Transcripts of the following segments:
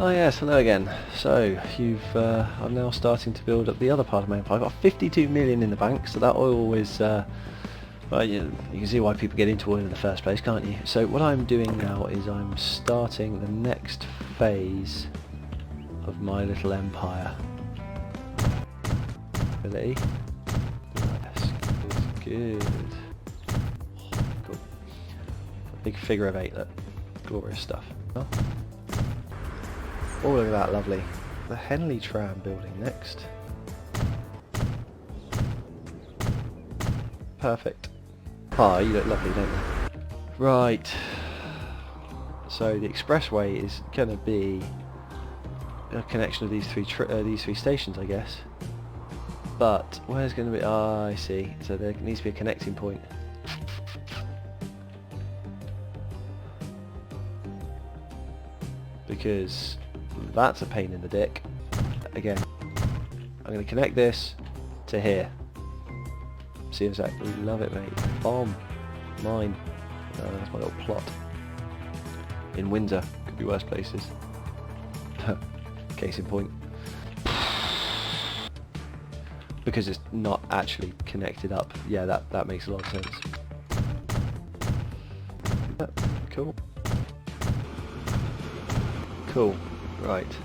Oh yes, hello again. So I'm now starting to build up the other part of my empire. I've got 52 million in the bank, so that oil is well, you can see why people get into oil in the first place, can't you? So what I'm doing now is I'm starting the next phase of my little empire. Ability. Yes, good. Oh, cool. A big figure of 8, look. Glorious stuff. Oh. Oh, look at that, lovely. The Henley Tram building next. Perfect. Ah, you look lovely, don't you? Right. So the expressway is going to be a connection of these three stations, I guess. But where's going to be? Ah, I see. So there needs to be a connecting point. Because that's a pain in the dick. Again, I'm going to connect this to here. See you in a sec. We love it, mate. Bomb. Mine. That's my little plot. In Windsor. Could be worse places. Case in point. Because it's not actually connected up. Yeah, that makes a lot of sense. Cool. Cool. Right.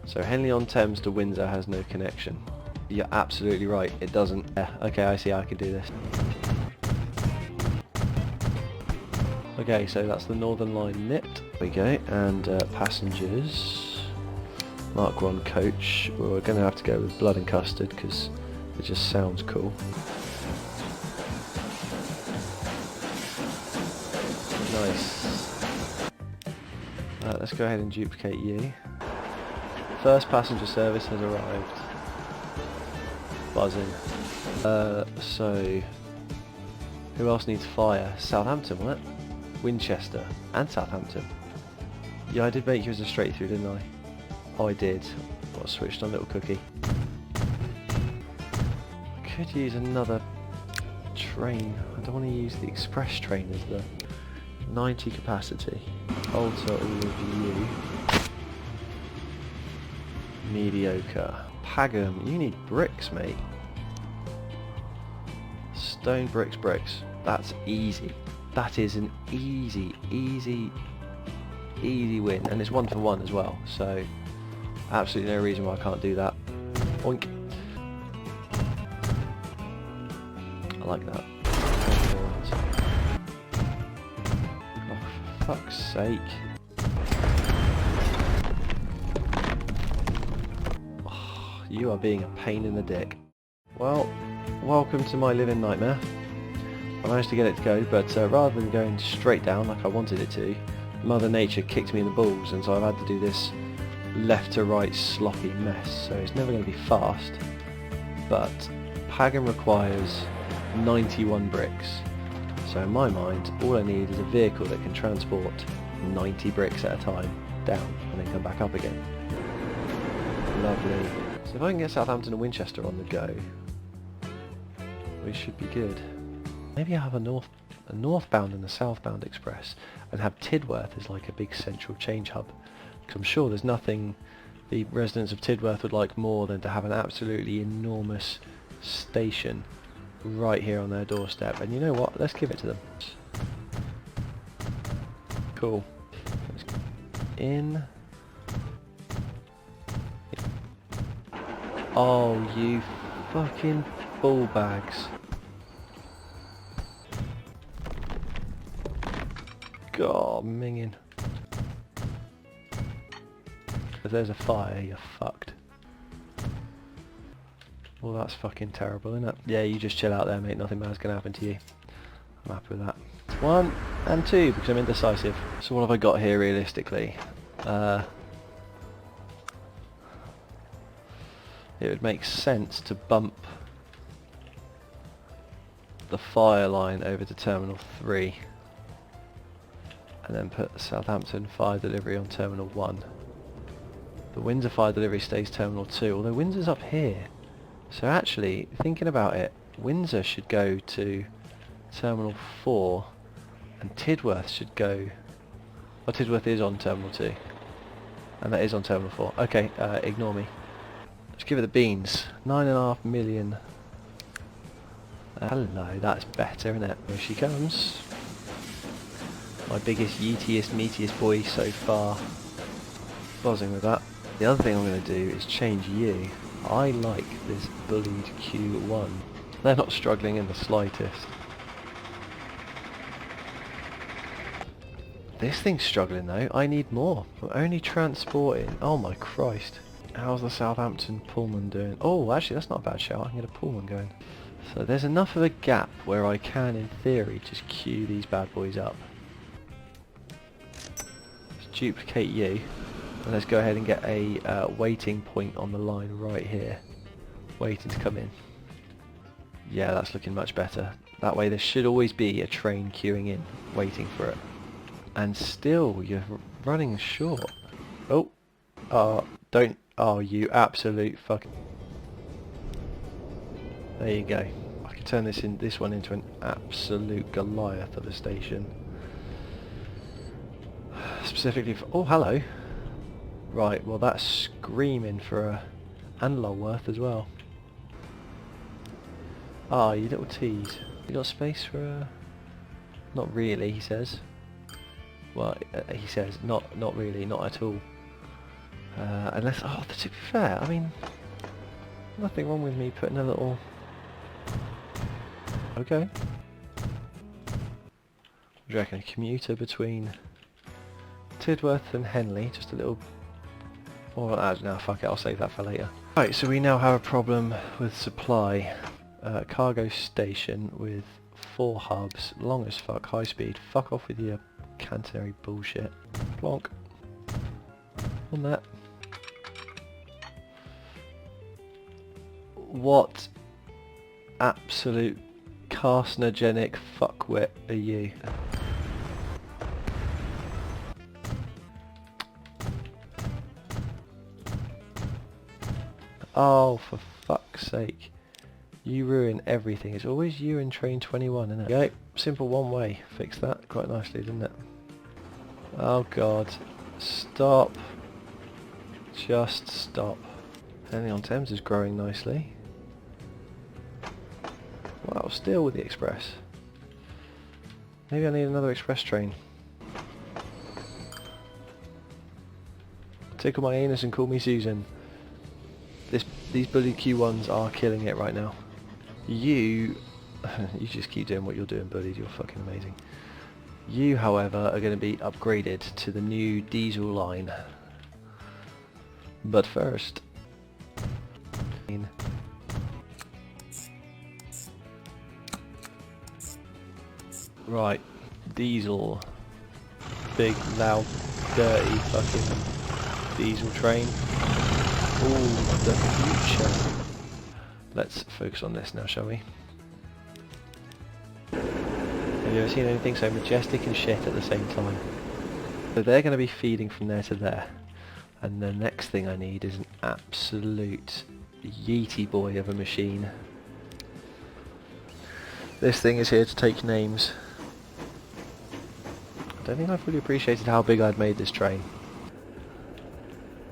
So Henley-on-Thames to Windsor has no connection. You're absolutely right, it doesn't. Yeah, okay, I see how I can do this. Okay, so that's the Northern Line nipped. There we go, and passengers. Mark 1 coach. Well, we're going to have to go with blood and custard because it just sounds cool. Nice. Let's go ahead and duplicate you. First passenger service has arrived. Buzzing. So who else needs fire? Southampton, what? Winchester and Southampton. Yeah, I did make you as a straight through, didn't I? Oh, I did. Got a switched on little cookie. I could use another train. I don't want to use the express train as the 90 capacity. Alter all of you. Mediocre. Pagham, you need bricks, mate. Stone, bricks. That's easy. That is an easy win. And it's 1 for 1 as well, so absolutely no reason why I can't do that. Oink. I like that. Oh, for fuck's sake. You are being a pain in the dick. Well, welcome to my living nightmare. I managed to get it to go, but rather than going straight down like I wanted it to, Mother Nature kicked me in the balls, and so I've had to do this left to right sloppy mess. So it's never going to be fast, but Pagham requires 91 bricks. So in my mind, all I need is a vehicle that can transport 90 bricks at a time down and then come back up again. Lovely. So if I can get Southampton and Winchester on the go, we should be good. Maybe I have a northbound and a southbound express and have Tidworth as like a big central change hub. Because I'm sure there's nothing the residents of Tidworth would like more than to have an absolutely enormous station right here on their doorstep. And you know what? Let's give it to them. Cool. In. Oh, you fucking ball bags. God, minging. If there's a fire, you're fucked. Well, that's fucking terrible, isn't it? Yeah, you just chill out there, mate. Nothing bad's gonna happen to you. I'm happy with that. 1 and 2, because I'm indecisive. So what have I got here, realistically? It would make sense to bump the fire line over to Terminal 3 and then put Southampton fire delivery on Terminal 1. The Windsor fire delivery stays Terminal 2, although Windsor's up here. So actually, thinking about it, Windsor should go to Terminal 4 and Tidworth should go... Well, Tidworth is on Terminal 2. And that is on Terminal 4. Okay, ignore me. Let's give it the beans. 9.5 million. Hello, that's better, isn't it? Here she comes. My biggest, yeetiest, meatiest boy so far. Buzzing with that. The other thing I'm going to do is change you. I like this bullied Q1. They're not struggling in the slightest. This thing's struggling though. I need more. I'm only transporting. Oh my Christ. How's the Southampton Pullman doing? Oh, actually that's not a bad shout. I can get a Pullman going. So there's enough of a gap where I can, in theory, just queue these bad boys up. Let's duplicate you. And let's go ahead and get a waiting point on the line right here. Waiting to come in. Yeah, that's looking much better. That way there should always be a train queuing in, waiting for it. And still, you're running short. Oh. Don't. Oh, you absolute fucking... There you go. I can turn this one into an absolute Goliath of a station. Specifically for... Oh, hello. Right, well that's screaming for a... And Lulworth as well. Ah, you little tease. You got space for a... Not really, he says. Well, he says, not really, not at all. Unless... Oh, to be fair, I mean... Nothing wrong with me putting a little... Okay. Do you reckon a commuter between Tidworth and Henley? Just a little... Or, no, fuck it, I'll save that for later. Right, so we now have a problem with supply. Cargo station with 4 hubs, long as fuck, high speed. Fuck off with your catenary bullshit. Plonk. On that. What absolute carcinogenic fuckwit are you? Oh, for fuck's sake. You ruin everything. It's always you in train 21, isn't it? Okay, simple one way. Fix that quite nicely, didn't it? Oh god. Stop. Just stop. Henley on Thames is growing nicely. Wow, still with the express. Maybe I need another express train. Tickle my anus and call me Susan. These bloody Q1s are killing it right now. You just keep doing what you're doing, buddies. You're fucking amazing. You, however, are going to be upgraded to the new diesel line. But first... Right, diesel. Big, loud, dirty fucking diesel train. Ooh, the future. Let's focus on this now, shall we? Have you ever seen anything so majestic and shit at the same time? So they're going to be feeding from there to there. And the next thing I need is an absolute yeety boy of a machine. This thing is here to take names. I don't think I fully appreciated how big I'd made this train.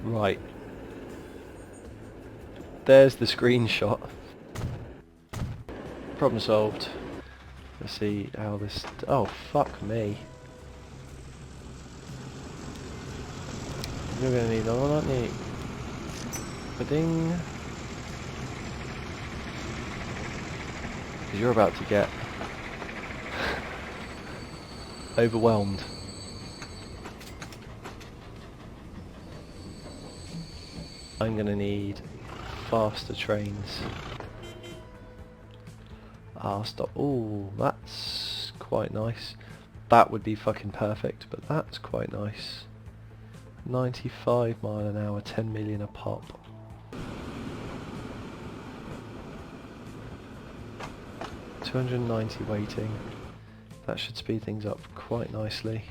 Right. There's the screenshot. Problem solved. Let's see how this... Oh, fuck me. You're gonna need another one, aren't you? Ba-ding. Because you're about to get... overwhelmed. I'm gonna need faster trains. Stop. Ooh, that's quite nice. That would be fucking perfect, but that's quite nice. 95 mile an hour, 10 million a pop. $290 waiting. That should speed things up quite nicely.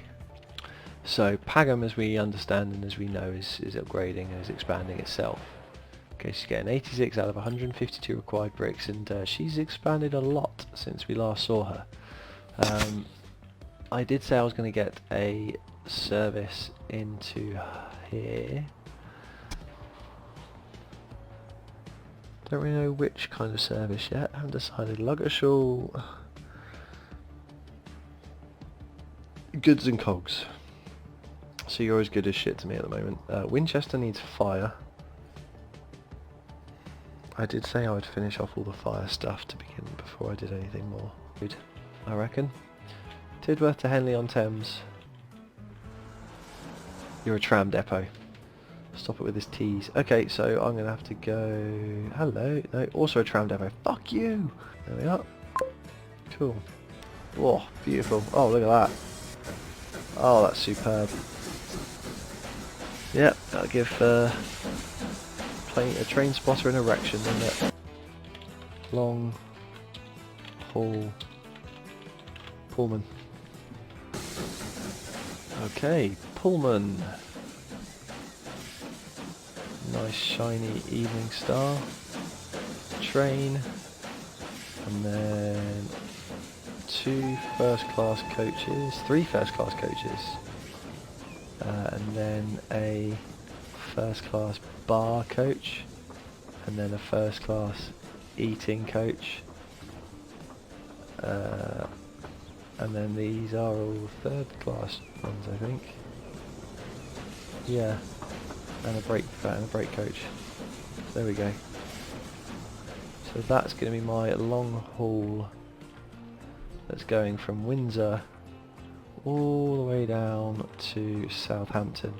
So Pagham, as we understand and as we know, is upgrading and is expanding itself. Okay, she's getting 86 out of 152 required bricks, and she's expanded a lot since we last saw her. I did say I was going to get a service into here. Don't really know which kind of service yet. I haven't decided. Luggershall, goods and cogs. So you're as good as shit to me at the moment. Winchester needs fire. I did say I would finish off all the fire stuff to begin before I did anything more. Good, I reckon. Tidworth to Henley-on-Thames. You're a tram depot. Stop it with this tease. Okay, so I'm going to have to go... Hello. No, also a tram depot. Fuck you! There we are. Cool. Whoa, beautiful. Oh, look at that. Oh, that's superb. Yep, that'll give a train spotter an erection, isn't it? Long haul Pullman. Okay, Pullman. Nice shiny evening star. Train. And then 2 first-class coaches, 3 first-class coaches. And then a first-class bar coach. And then a first-class eating coach. And then these are all third-class ones, I think. Yeah. And a brake coach. So there we go. So that's going to be my long haul that's going from Windsor all the way down to Southampton.